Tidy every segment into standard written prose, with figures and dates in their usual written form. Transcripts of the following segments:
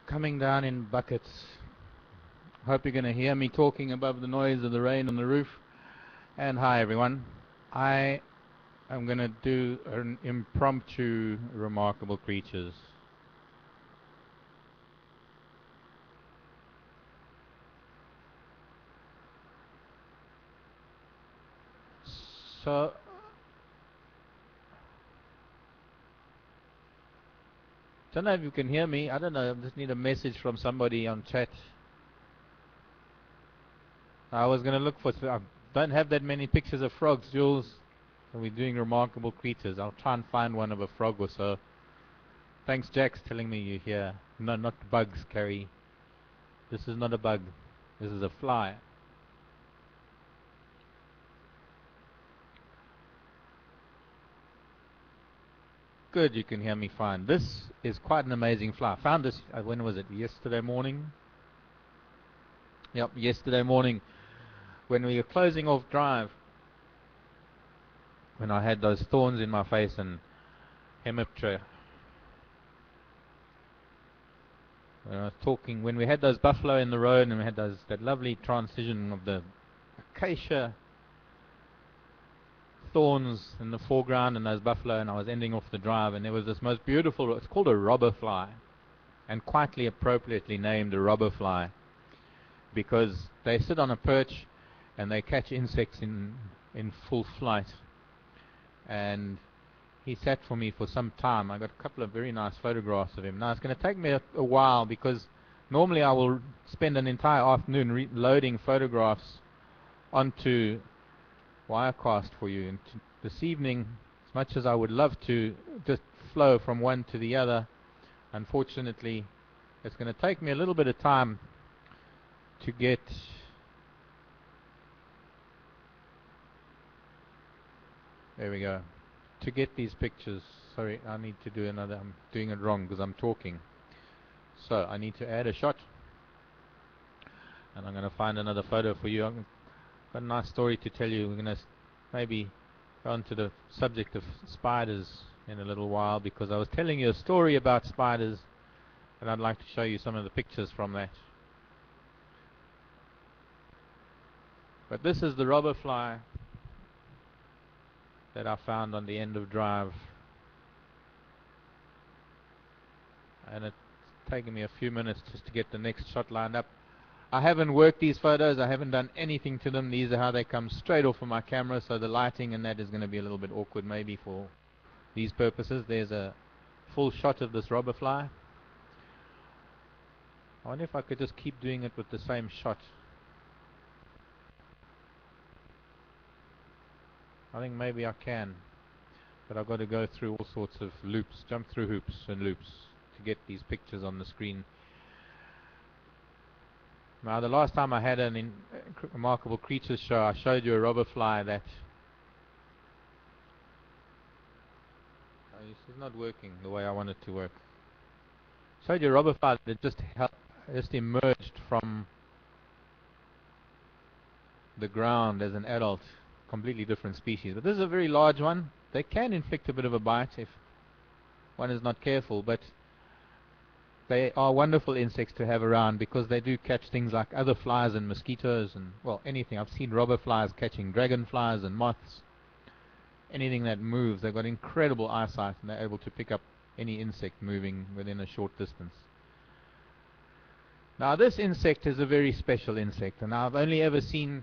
coming down in buckets. Hope you're going to hear me talking above the noise of the rain on the roof. And hi everyone. I am going to do an impromptu Remarkable Creatures. So don't know if you can hear me. I don't know. I just need a message from somebody on chat. I was going to look for. I don't have that many pictures of frogs, Jules. So we're doing Remarkable Creatures. I'll try and find one of a frog or so. Thanks, Jack's telling me you're here. No, not bugs, Carrie. This is not a bug. This is a fly. Good, you can hear me fine. This is quite an amazing fly. I found this, when was it? Yesterday morning? Yep, yesterday morning when we were closing off drive. When I had those thorns in my face and hemiptera. When I was talking, when we had those buffalo in the road and we had that lovely transition of the acacia thorns in the foreground and those buffalo, and I was ending off the drive, and there was this most beautiful, it's called a robber fly, and quietly appropriately named a robber fly, because they sit on a perch and they catch insects in full flight. And he sat for me for some time. I got a couple of very nice photographs of him. Now it's going to take me a while, because normally I will spend an entire afternoon loading photographs onto Wirecast for you, and this evening, as much as I would love to just flow from one to the other, unfortunately it's going to take me a little bit of time to get there we go, to get these pictures. Sorry, I need to do another. I'm doing it wrong because I'm talking, so I need to add a shot, and I'm going to find another photo for you. I've got a nice story to tell you. We're going to maybe go on to the subject of spiders in a little while, because I was telling you a story about spiders, and I'd like to show you some of the pictures from that. But this is the robber fly that I found on the end of drive, and it's taken me a few minutes just to get the next shot lined up. I haven't worked these photos, I haven't done anything to them. These are how they come straight off of my camera, so the lighting and that is going to be a little bit awkward maybe for these purposes. There's a full shot of this robber fly. I wonder if I could just keep doing it with the same shot. I think maybe I can, but I've got to go through all sorts of loops, jump through hoops and loops to get these pictures on the screen. Now, the last time I had an Remarkable Creatures show, I showed you a robber fly that this is not working the way I want it to work. Showed you a robber fly that just emerged from the ground as an adult, completely different species. But this is a very large one. They can inflict a bit of a bite if one is not careful, but they are wonderful insects to have around, because they do catch things like other flies and mosquitoes and, well, anything. I've seen robber flies catching dragonflies and moths. Anything that moves, they've got incredible eyesight, and they're able to pick up any insect moving within a short distance. Now, this insect is a very special insect, and I've only ever seen,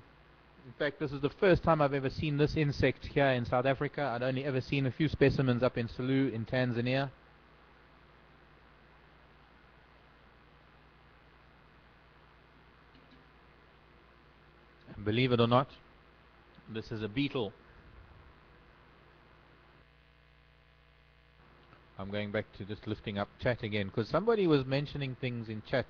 in fact, this is the first time I've ever seen this insect here in South Africa. I'd only ever seen a few specimens up in Selous in Tanzania. Believe it or not, this is a beetle. I'm going back to just lifting up chat again, because somebody was mentioning things in chat.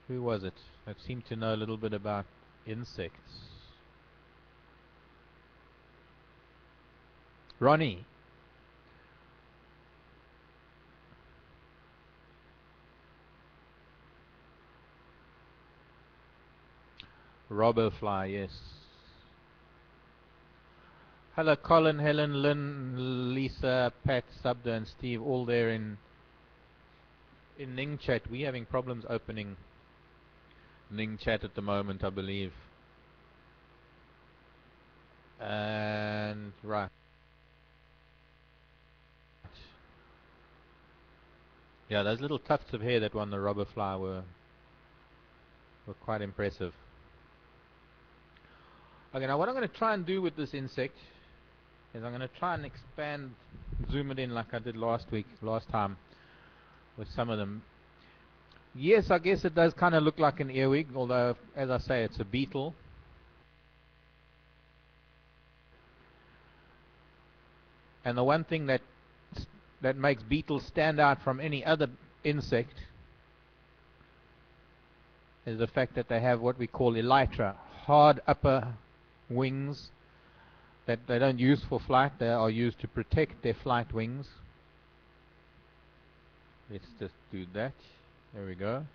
Who was it that seemed to know a little bit about insects? Ronnie. Robber fly, yes. Hello, Colin, Helen, Lynn, Lisa, Pat, Subda, and Steve, all there in Ning Chat. We're having problems opening Ning Chat at the moment, I believe. And right. Yeah, those little tufts of hair that were on the robber fly were quite impressive. Okay, now what I'm going to try and do with this insect is I'm going to try and expand, zoom it in like I did last time with some of them. Yes, I guess it does kind of look like an earwig, although, as I say, it's a beetle. And the one thing that makes beetles stand out from any other insect is the fact that they have what we call elytra, hard upper wings that they don't use for flight. They are used to protect their flight wings. Let's just do that. There we go.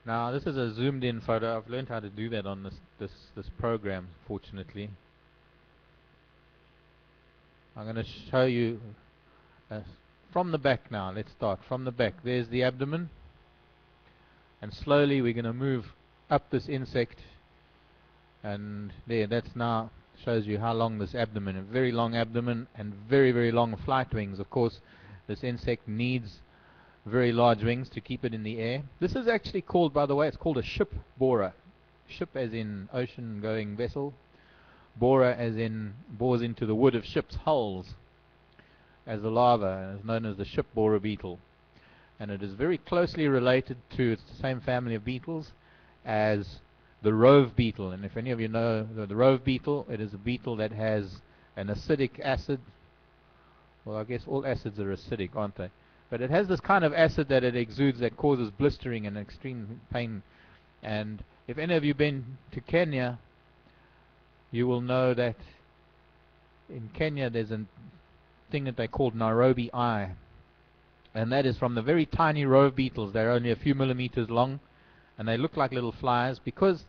Now this is a zoomed in photo. I've learned how to do that on this program, fortunately. I'm going to show you from the back now. Let's start from the back. There's the abdomen, and slowly we're going to move up this insect, and there, that's now shows you how long this abdomen, a very long abdomen and very, very long flight wings. Of course, this insect needs very large wings to keep it in the air. This is actually called, by the way, it's called a ship borer. Ship as in ocean going vessel. Borer as in bores into the wood of ships' hulls as a larva, and is known as the ship borer beetle. And it is very closely related to, it's the same family of beetles as the rove beetle. And if any of you know the rove beetle, it is a beetle that has an acidic acid. Well, I guess all acids are acidic, aren't they? But it has this kind of acid that it exudes that causes blistering and extreme pain. And if any of you been to Kenya, you will know that in Kenya there's a thing that they call Nairobi eye. And that is from the very tiny rove beetles. They're only a few millimeters long, and they look like little flies because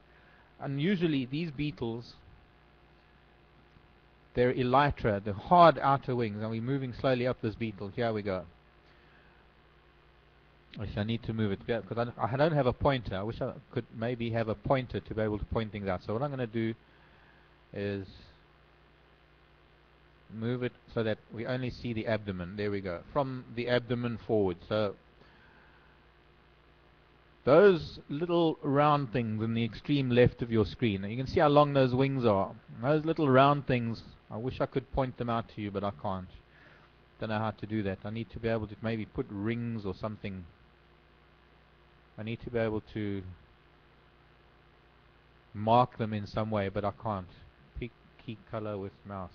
unusually these beetles, their elytra, the hard outer wings, and we're moving slowly up this beetle. Here we go. I need to move it because I don't have a pointer. I wish I could maybe have a pointer to be able to point things out. So what I'm going to do is move it so that we only see the abdomen. There we go. From the abdomen forward. So those little round things in the extreme left of your screen, you can see how long those wings are. Those little round things, I wish I could point them out to you, but I can't. Don't know how to do that. I need to be able to maybe put rings or something. I need to be able to mark them in some way, but I can't. Pick key color with mouse.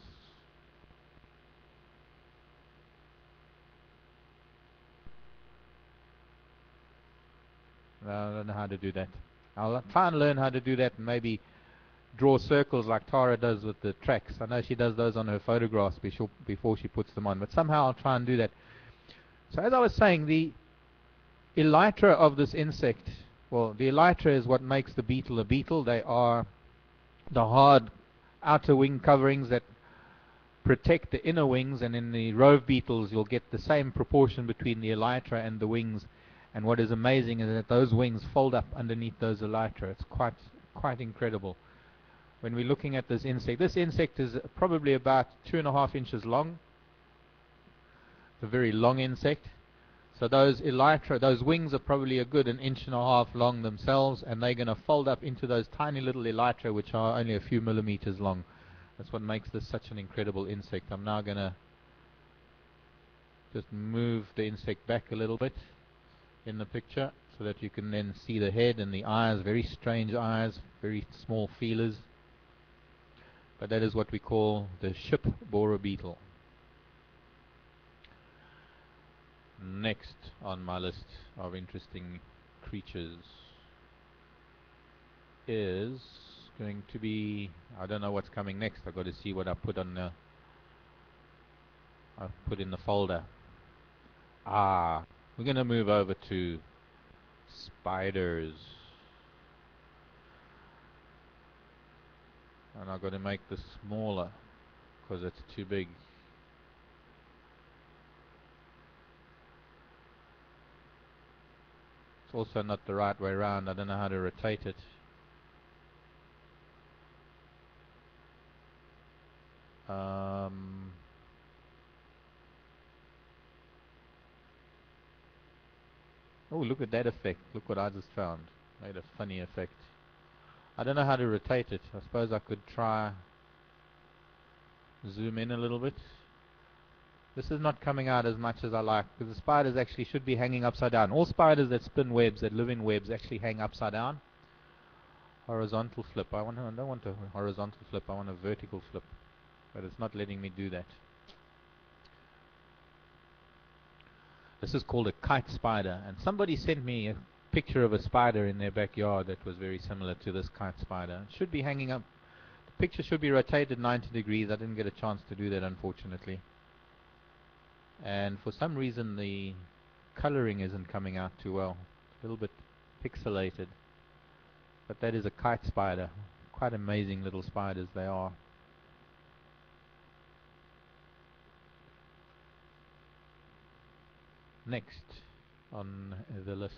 No, I don't know how to do that. I'll try and learn how to do that and maybe draw circles like Tara does with the tracks. I know she does those on her photographs before she puts them on, but somehow I'll try and do that. So as I was saying, the elytra of this insect, well, the elytra is what makes the beetle a beetle. They are the hard outer wing coverings that protect the inner wings, and in the rove beetles you'll get the same proportion between the elytra and the wings. And what is amazing is that those wings fold up underneath those elytra. It's quite incredible. When we're looking at this insect is probably about 2.5 inches long. It's a very long insect. So those elytra, those wings are probably a good 1.5 inches long themselves, and they're going to fold up into those tiny little elytra, which are only a few millimeters long. That's what makes this such an incredible insect. I'm now going to just move the insect back a little bit in the picture so that you can then see the head and the eyes, very strange eyes, very small feelers. But that is what we call the ship borer beetle. Next on my list of interesting creatures is going to be, I don't know what's coming next. I've got to see what I put on the in the folder. We're going to move over to spiders. And I've got to make this smaller. because it's too big. It's also not the right way around. I don't know how to rotate it. Oh, look at that effect. Look what I just found. Made a funny effect. I don't know how to rotate it. I suppose I could try zoom in a little bit. This is not coming out as much as I like, because the spiders actually should be hanging upside down. All spiders that spin webs, that live in webs, actually hang upside down. Horizontal flip. I don't want a horizontal flip. I want a vertical flip, but it's not letting me do that. This is called a kite spider, and somebody sent me a picture of a spider in their backyard that was very similar to this kite spider. It should be hanging up. The picture should be rotated 90 degrees. I didn't get a chance to do that, unfortunately. And for some reason the coloring isn't coming out too well. A little bit pixelated. But that is a kite spider. Quite amazing little spiders they are. Next on the list,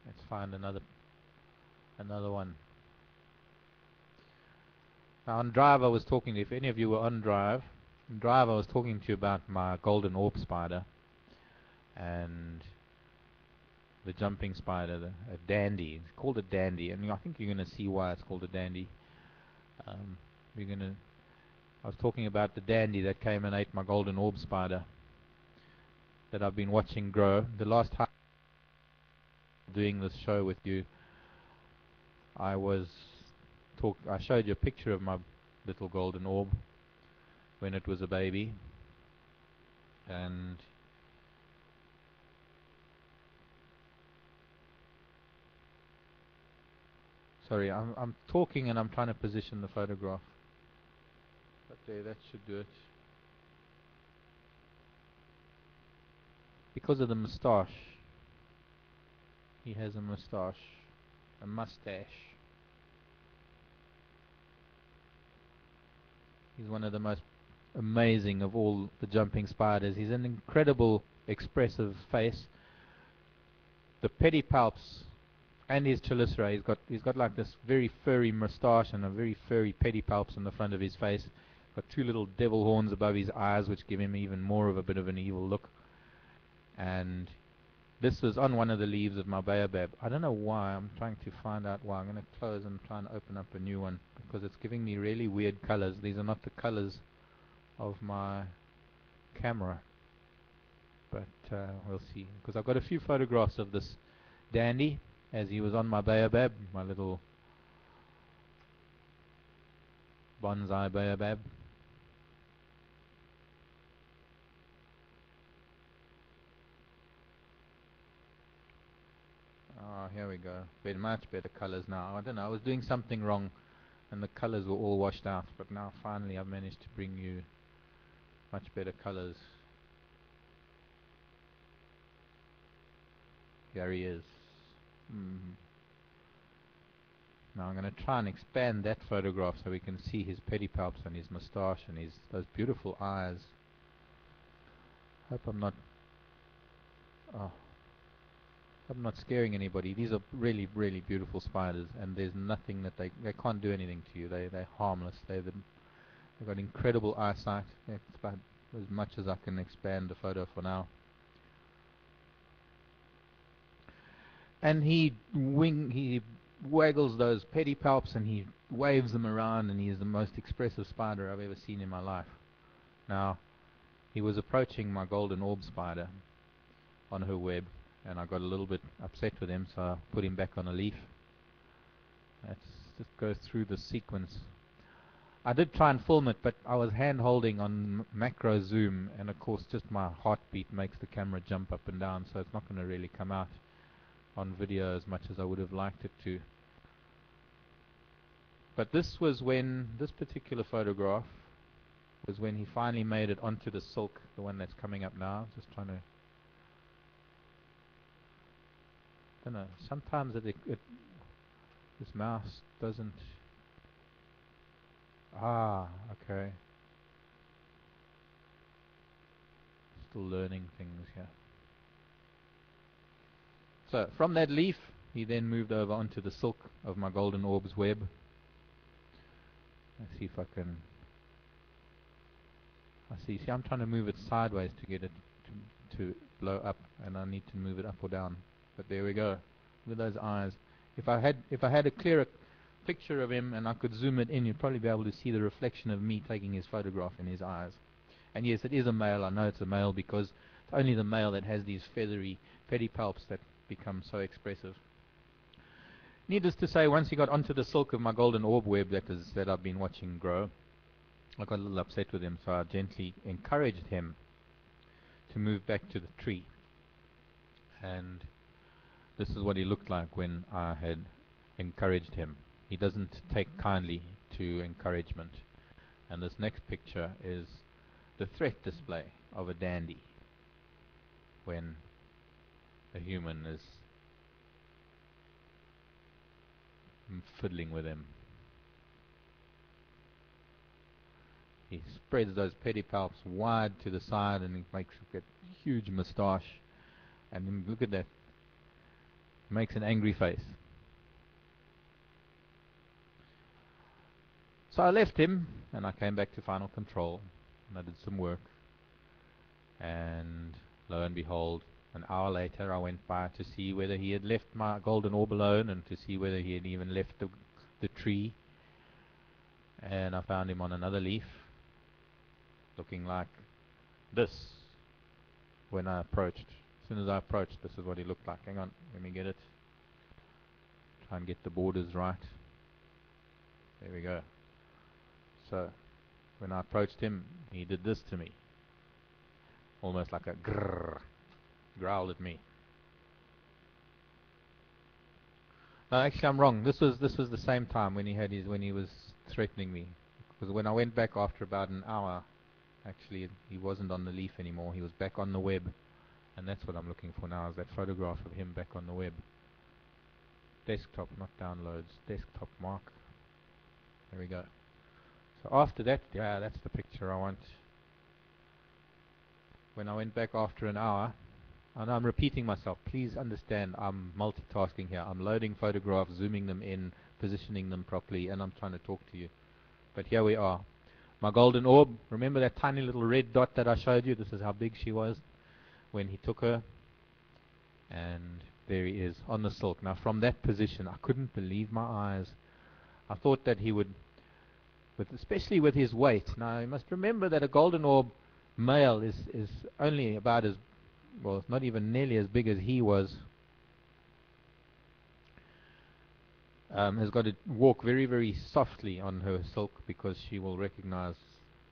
let's find another one. Now on Drive I was talking, if any of you were on Drive I was talking to you about my golden orb spider and the jumping spider, a dandy. It's called a dandy, and I think you're going to see why it's called a dandy. I was talking about the dandy that came and ate my golden orb spider that I've been watching grow. The last time doing this show with you, I showed you a picture of my little golden orb when it was a baby, and sorry, I'm talking and I'm trying to position the photograph. But there, that should do it. Because of the moustache. He has a mustache. He's one of the most amazing of all the jumping spiders. He's an incredible expressive face. The pedipalps and his chelicera, he's got like this very furry moustache and a very furry pedipalps on the front of his face. Got two little devil horns above his eyes, which give him even more of a bit of an evil look. And this was on one of the leaves of my baobab. I don't know why. I'm trying to find out why. I'm going to close and try and open up a new one, because it's giving me really weird colors. These are not the colors of my camera, but we'll see. Because I've got a few photographs of this dandy as he was on my baobab, my little bonsai baobab. Oh, here we go. Much better colors now. I don't know, I was doing something wrong and the colors were all washed out, but now finally I've managed to bring you much better colors. Here he is. Now I'm going to try and expand that photograph so we can see his pedipalps and his moustache and those beautiful eyes. Hope I'm not scaring anybody. These are really, really beautiful spiders, and there's nothing that they can't do anything to you. They're harmless. They've got incredible eyesight. That's about as much as I can expand the photo for now. And he waggles those pedipalps and he waves them around, and he's the most expressive spider I've ever seen in my life. Now, he was approaching my golden orb spider on her web, and I got a little bit upset with him, so I put him back on a leaf. Let's just go through the sequence. I did try and film it, but I was hand holding on macro zoom, and of course just my heartbeat makes the camera jump up and down, so it's not going to really come out on video as much as I would have liked it to. But this particular photograph was when he finally made it onto the silk, the one that's coming up now. Just trying to, I don't know, sometimes this mouse doesn't, okay. Still learning things here. So from that leaf, he then moved over onto the silk of my golden orbs web. Let's see if I can. See, I'm trying to move it sideways to get it to blow up, and I need to move it up or down. But there we go. Look at those eyes. If I had a clearer picture of him and I could zoom it in, you'd probably be able to see the reflection of me taking his photograph in his eyes. And yes, it is a male. I know it's a male because it's only the male that has these feathery pedipalps that become so expressive. Needless to say, once he got onto the silk of my golden orb web that I've been watching grow, I got a little upset with him, so I gently encouraged him to move back to the tree. And this is what he looked like when I had encouraged him. He doesn't take kindly to encouragement. And this next picture is the threat display of a dandy when a human is fiddling with him. He spreads those pedipalps wide to the side and he makes a huge moustache. And then look at that. Makes an angry face. So I left him and I came back to final control and I did some work. And lo and behold, an hour later I went by to see whether he had left my golden orb alone and to see whether he had even left the tree. And I found him on another leaf, looking like this when I approached. As soon as I approached, this is what he looked like. Hang on, let me get it. Try and get the borders right. There we go. So, when I approached him, he did this to me. Almost like a grrr. Growled at me. No, actually I'm wrong. This was the same time when he was threatening me. Because when I went back after about an hour, actually he wasn't on the leaf anymore. He was back on the web. And that's what I'm looking for now, is that photograph of him back on the web. Desktop, not downloads. Desktop Marc. There we go. So after that, yeah, that's the picture I want. When I went back after an hour, and I'm repeating myself, please understand I'm multitasking here. I'm loading photographs, zooming them in, positioning them properly, and I'm trying to talk to you. But here we are. My golden orb, remember that tiny little red dot that I showed you? This is how big she was when he took her. And there he is on the silk. Now from that position, I couldn't believe my eyes. I thought that he would, especially with his weight. Now you must remember that a golden orb male is only about as, well, it's not even nearly as big as he was. Has got to walk very, very softly on her silk because she will recognize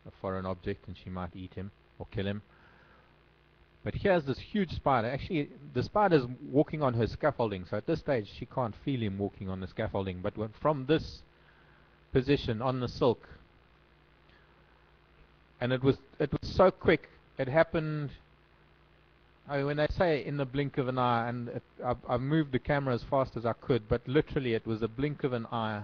a foreign object and she might eat him or kill him. But here's this huge spider. Actually, the spider's walking on her scaffolding, so at this stage she can't feel him walking on the scaffolding. But from this position on the silk, and it was so quick. It happened. I mean, when they say in the blink of an eye, and I moved the camera as fast as I could, but literally it was a blink of an eye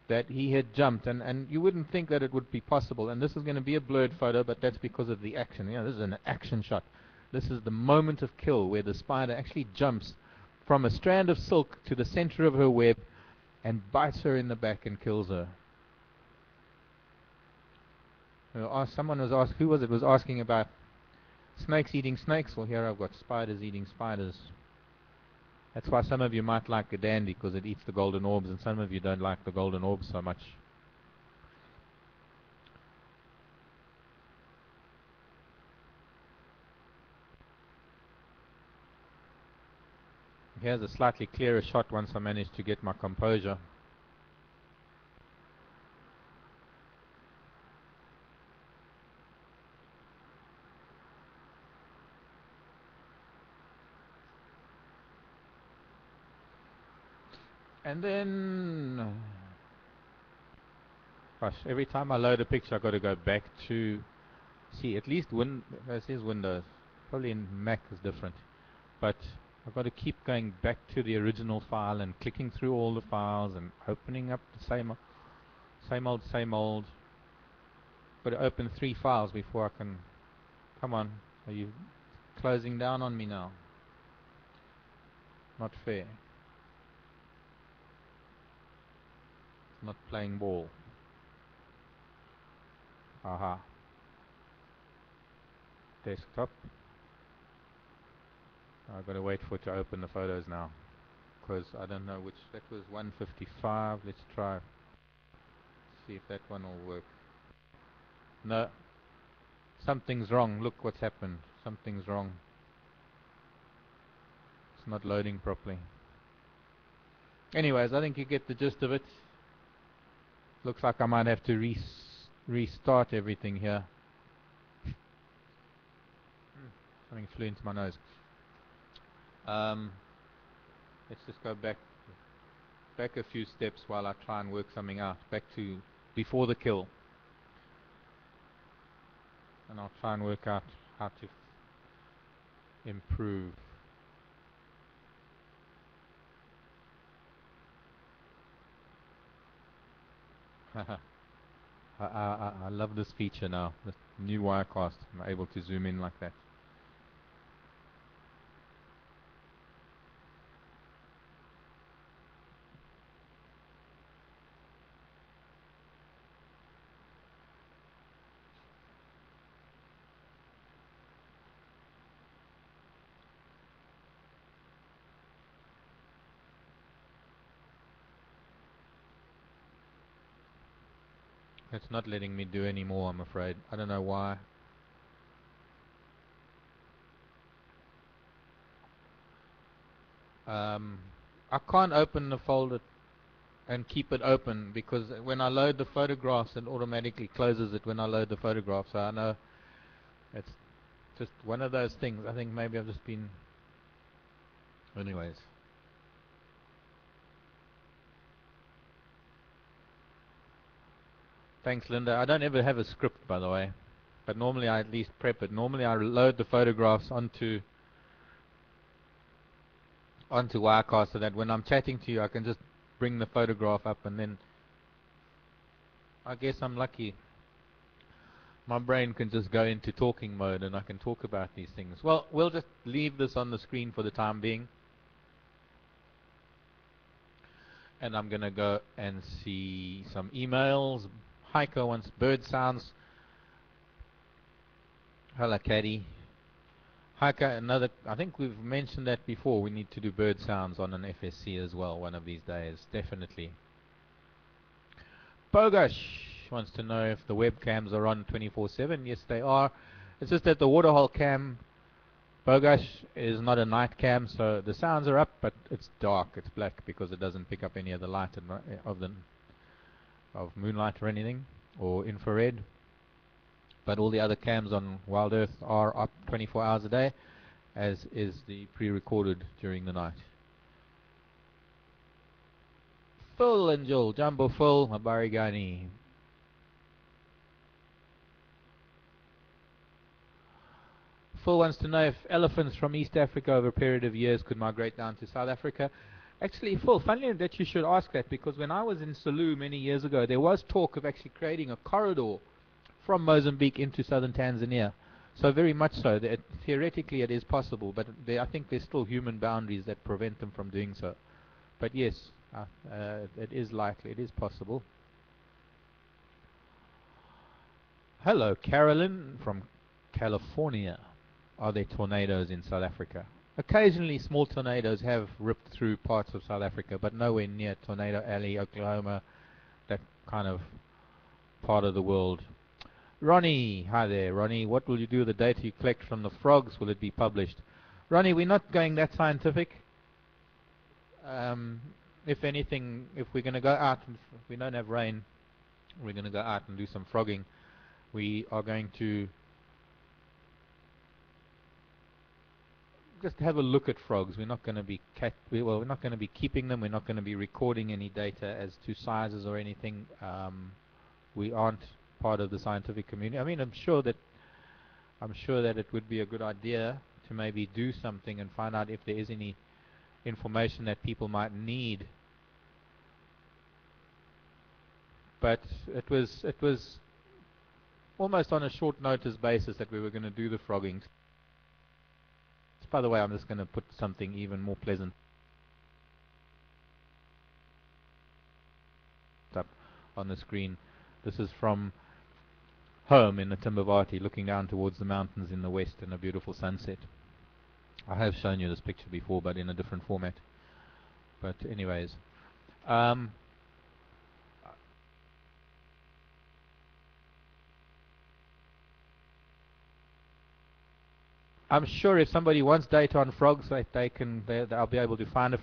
that he had jumped, and you wouldn't think that it would be possible. And this is going to be a blurred photo, but that's because of the action. You know, this is an action shot. This is the moment of kill where the spider actually jumps from a strand of silk to the center of her web and bites her in the back and kills her. Someone was asked, who was it, was asking about snakes eating snakes. Well, here I've got spiders eating spiders. That's why some of you might like a dandy, because it eats the golden orbs, and some of you don't like the golden orbs so much. Here's a slightly clearer shot once I manage to get my composure. And then, gosh, every time I load a picture I've got to go back to see, at least this is Windows, probably in Mac is different, but I've got to keep going back to the original file and clicking through all the files and opening up the same old. Got to open 3 files before I can, come on, Are you closing down on me now? Not fair. Not playing ball. Aha. Desktop. I've got to wait for it to open the photos now, because I don't know which. That was 155. Let's try. See if that one will work. No. Something's wrong. Look what's happened. Something's wrong. It's not loading properly. Anyways, I think you get the gist of it. Looks like I might have to restart everything here. Something flew into my nose. Let's just go back a few steps while I try and work something out. Back to before the kill. And I'll try and work out how to improve. I love this feature now. The new Wirecast. I'm able to zoom in like that. It's not letting me do any more, I'm afraid. I don't know why. I can't open the folder and keep it open, because when I load the photographs, it automatically closes it when I load the photographs. So I know it's just one of those things. I think maybe I've just been... Anyways. Thanks, Linda. I don't ever have a script, by the way. But normally I at least prep it. Normally I load the photographs onto Wirecast, so that when I'm chatting to you, I can just bring the photograph up, and then I guess I'm lucky. My brain can just go into talking mode and I can talk about these things. Well, we'll just leave this on the screen for the time being. And I'm going to go and see some emails. Heiko wants bird sounds. Hello, Caddy. Heiko, another, I think we've mentioned that before. We need to do bird sounds on an FSC as well one of these days, definitely. Bogash wants to know if the webcams are on 24/7. Yes, they are. It's just that the waterhole cam, Bogash, is not a night cam, so the sounds are up, but it's dark, it's black, because it doesn't pick up any of the light of moonlight or anything, or infrared. But all the other cams on Wild Earth are up 24 hours a day, as is the pre-recorded during the night. Phil and Joel, Jumbo Phil, Habari Gani. Phil wants to know if elephants from East Africa over a period of years could migrate down to South Africa. Actually, Phil, funnily that you should ask that, because when I was in Salou many years ago, there was talk of actually creating a corridor from Mozambique into southern Tanzania. So very much so. Theoretically it is possible, but I think there's still human boundaries that prevent them from doing so. But yes, it is likely, it is possible. Hello, Carolyn from California. Are there tornadoes in South Africa? Occasionally small tornadoes have ripped through parts of South Africa, but nowhere near Tornado Alley, Oklahoma, that kind of part of the world. Ronnie, hi there, Ronnie. What will you do with the data you collect from the frogs? Will it be published? Ronnie, we're not going that scientific. If anything, if we're going to go out, and if we don't have rain, we're going to go out and do some frogging. We are going to just have a look at frogs. We're not going to be we're not going to be keeping them. We're not going to be recording any data as to sizes or anything. We aren't part of the scientific community. I mean, I'm sure that it would be a good idea to maybe do something and find out if there is any information that people might need. But it was almost on a short notice basis that we were going to do the frogging. By the way, I'm just going to put something even more pleasant up on the screen. This is from home in the Timbavati, looking down towards the mountains in the west and a beautiful sunset. I have shown you this picture before, but in a different format. But anyways, I'm sure if somebody wants data on frogs, I'll be able to find it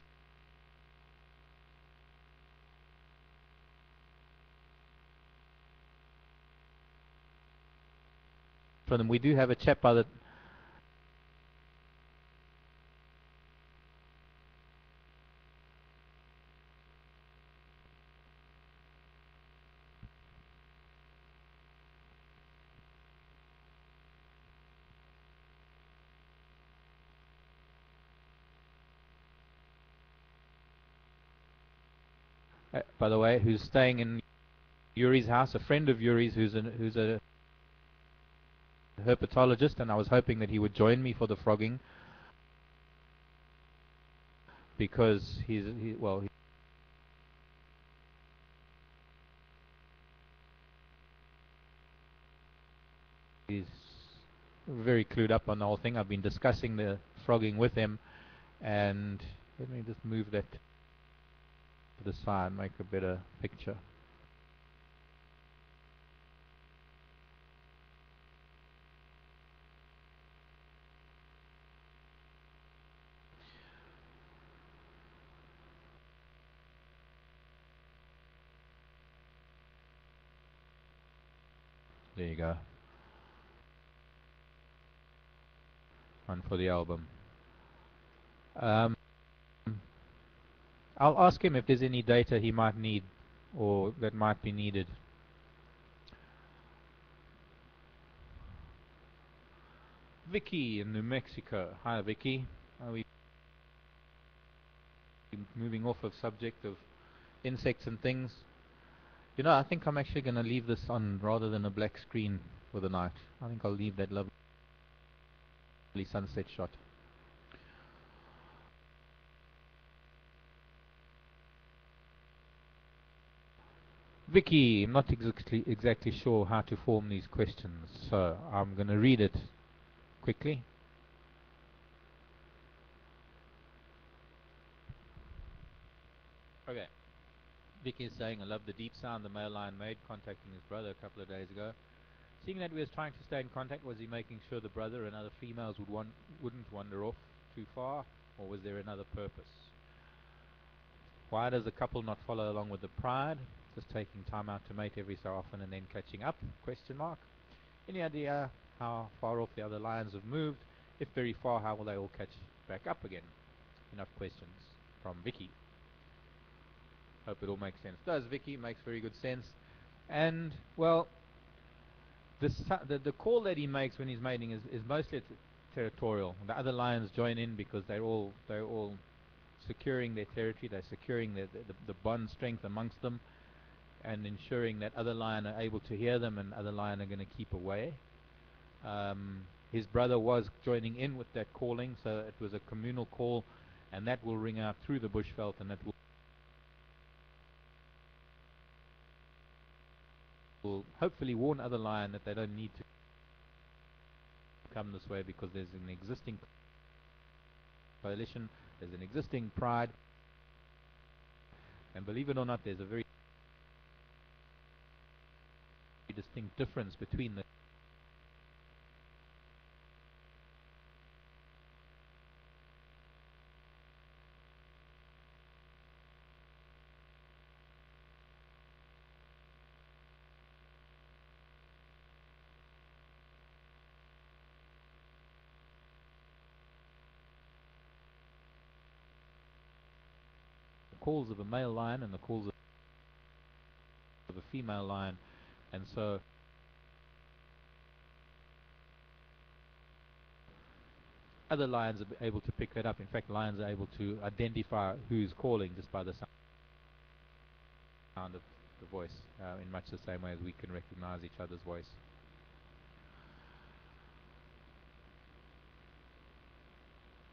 for them. We do have a chap by the by the way, who's staying in Yuri's house, a friend of Yuri's who's a herpetologist, and I was hoping that he would join me for the frogging because he's very clued up on the whole thing. I've been discussing the frogging with him, and let me just move that to the side, make a better picture. There you go. One for the album. I'll ask him if there's any data he might need or that might be needed. Vicky in New Mexico. Hi, Vicky. Are we moving off of subject of insects and things? You know, I think I'm actually going to leave this on rather than a black screen for the night. I think I'll leave that lovely sunset shot. Vicky, I'm not exactly sure how to form these questions, so I'm going to read it quickly. Okay. Vicky is saying, I love the deep sound the male lion made contacting his brother a couple of days ago. Seeing that we was trying to stay in contact, was he making sure the brother and other females wouldn't wander off too far, or was there another purpose? Why does the couple not follow along with the pride, just taking time out to mate every so often and then catching up? Question mark. Any idea how far off the other lions have moved? If very far, how will they all catch back up again? Enough questions from Vicky. Hope it all makes sense. Does, Vicky? Makes very good sense. And, well, the call that he makes when he's mating is mostly territorial. The other lions join in because they're all securing their territory. They're securing the bond strength amongst them and ensuring that other lion are able to hear them and other lion are going to keep away. His brother was joining in with that calling, so it was a communal call, and that will ring out through the bushveld, and that will hopefully warn other lion that they don't need to come this way because there's an existing coalition, there's an existing pride, and believe it or not, there's a very distinct difference between the calls of a male lion and the calls of a female lion, and so other lions are able to pick that up. In fact, lions are able to identify who's calling just by the sound of the voice, in much the same way as we can recognize each other's voice.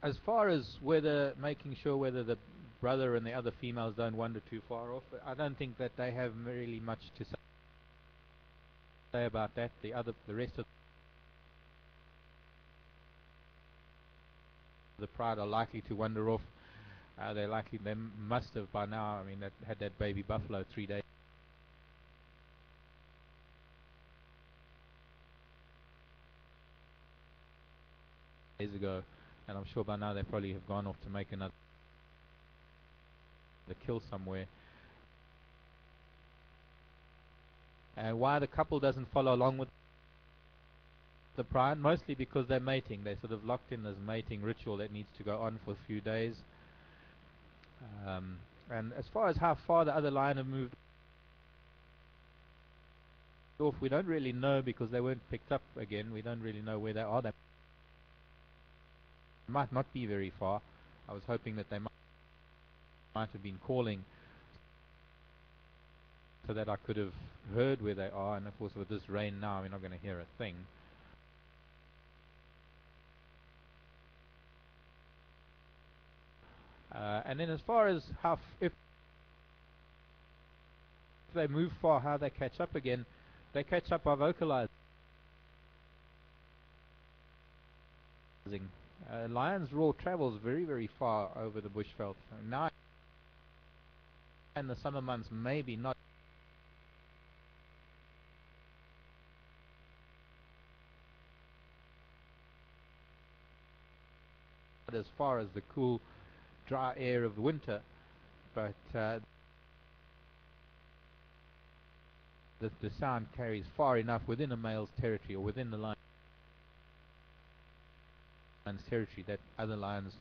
as far as whether making sure whether the brother and the other females don't wander too far off, I don't think that they have really much to say about that. The rest of the pride are likely to wander off. They must have by now. I mean, that had that baby buffalo 3 days ago, and I'm sure by now they probably have gone off to make another kill somewhere. And why the couple doesn't follow along with the pride, mostly because they're mating. They're sort of locked in this mating ritual that needs to go on for a few days. And as far as how far the other lion have moved off, we don't really know because they weren't picked up again. We don't really know where they are. They might not be very far. I was hoping that they might have been calling so that I could have heard where they are, and of course with this rain now we're not going to hear a thing. And then as far as if they move far, how they catch up again, they catch up by vocalizing. Lion's roar travels very, very far over the bushveld. Now in the summer months, maybe not as far as the cool, dry air of winter, but the sound carries far enough within a male's territory or within the lion's territory that other lions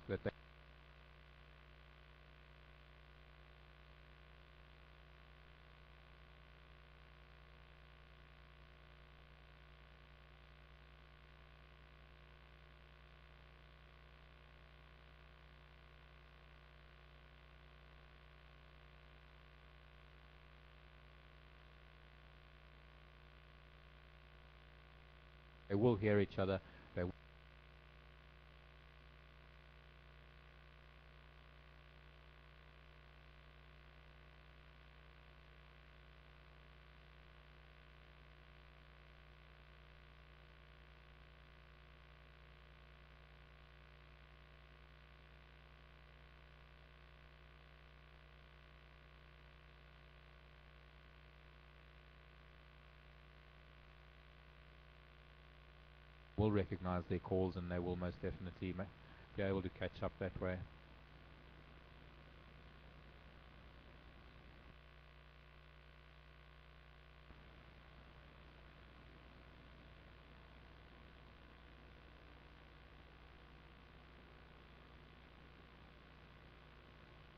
they will hear each other. They will recognize their calls, and they will most definitely be able to catch up that way.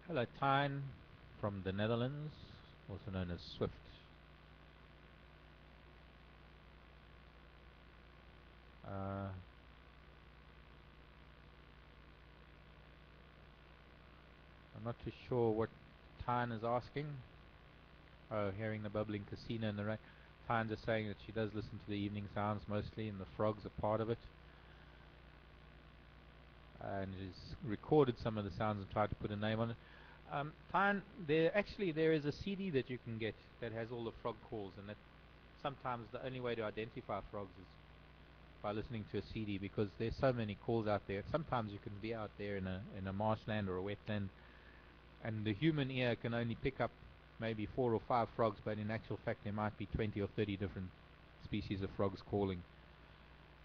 Hello, Tyne from the Netherlands, also known as Swift. I'm not too sure what Tyne is asking. Oh, hearing the bubbling casino in the rain. Tyne just saying that she does listen to the evening sounds mostly, and the frogs are part of it. And she's recorded some of the sounds and tried to put a name on it. Tyne, there is a CD that you can get that has all the frog calls, and that sometimes the only way to identify frogs is by listening to a CD, because there's so many calls out there. Sometimes you can be out there in a marshland or a wetland, and the human ear can only pick up maybe 4 or 5 frogs, but in actual fact there might be 20 or 30 different species of frogs calling,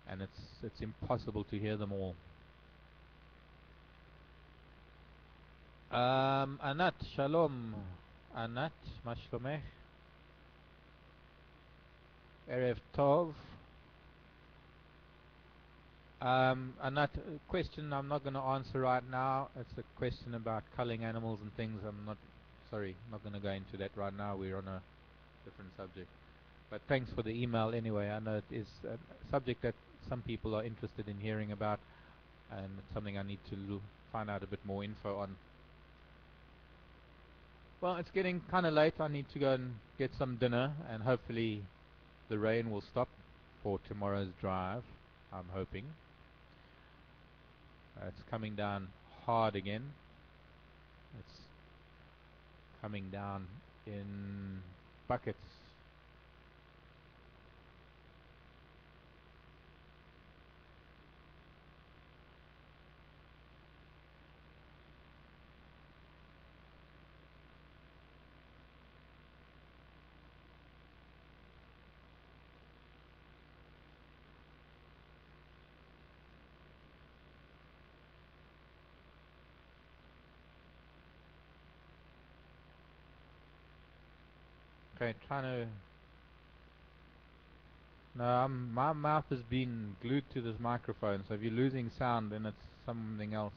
and it's impossible to hear them all. Anat, shalom. Anat, ma shlomech? Erev tov. Anat, a question I'm not going to answer right now. It's a question about culling animals and things. not going to go into that right now. We're on a different subject. But thanks for the email anyway. I know it is a subject that some people are interested in hearing about, and it's something I need to find out a bit more info on. Well, it's getting kind of late. I need to go and get some dinner, and hopefully the rain will stop for tomorrow's drive, I'm hoping. It's coming down hard again. It's coming down in buckets. Okay, trying to. No, my mouth has been glued to this microphone, so if you're losing sound, then it's something else.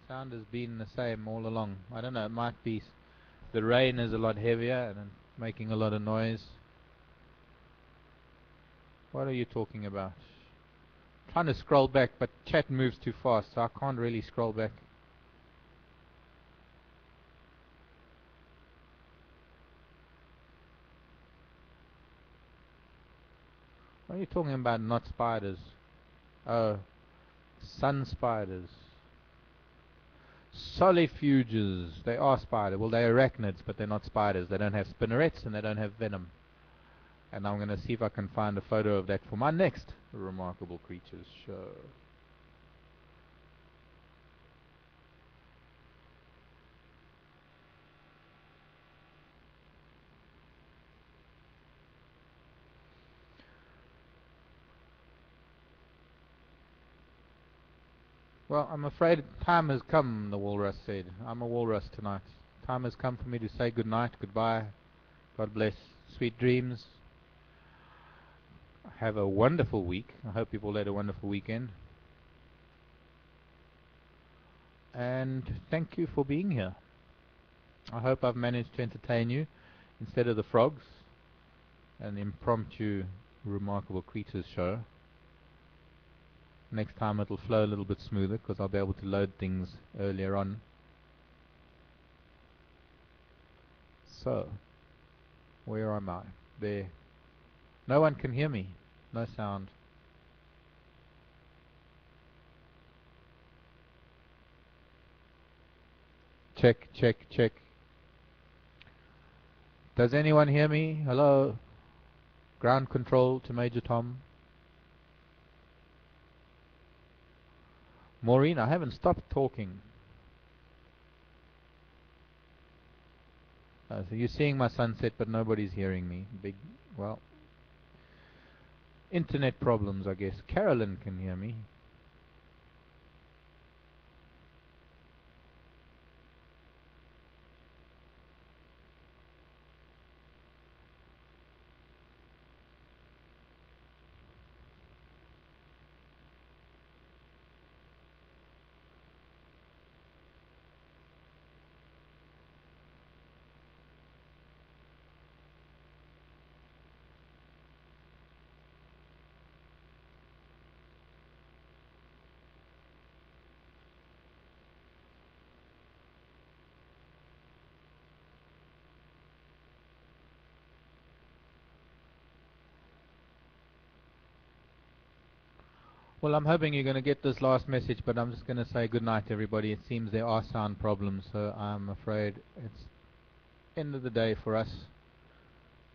Sound has been the same all along. I don't know, it might be the rain is a lot heavier and making a lot of noise. What are you talking about? Trying to scroll back, but chat moves too fast, so I can't really scroll back. What are you talking about? Not spiders. Oh, sun spiders. Solifuges. They are spiders. Well, they're arachnids, but they're not spiders. They don't have spinnerets and they don't have venom. And I'm going to see if I can find a photo of that for my next Remarkable Creatures show. Well, I'm afraid time has come, the walrus said. I'm a walrus tonight. Time has come for me to say good night, goodbye, God bless, sweet dreams. Have a wonderful week. I hope you've all had a wonderful weekend. And thank you for being here. I hope I've managed to entertain you instead of the frogs, an impromptu Remarkable Creatures show. Next time it'll flow a little bit smoother because I'll be able to load things earlier on. So, where am I? There. No one can hear me. No sound. Check, check, check. Does anyone hear me? Hello? Ground control to Major Tom. Maureen, I haven't stopped talking. So you're seeing my sunset, but nobody's hearing me. Well, internet problems, I guess. Carolyn can hear me. Well, I'm hoping you're going to get this last message, but I'm just going to say good night, everybody. It seems there are sound problems, so I'm afraid it's end of the day for us.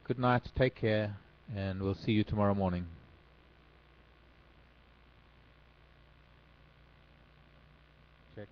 Good night, take care, and we'll see you tomorrow morning. Check.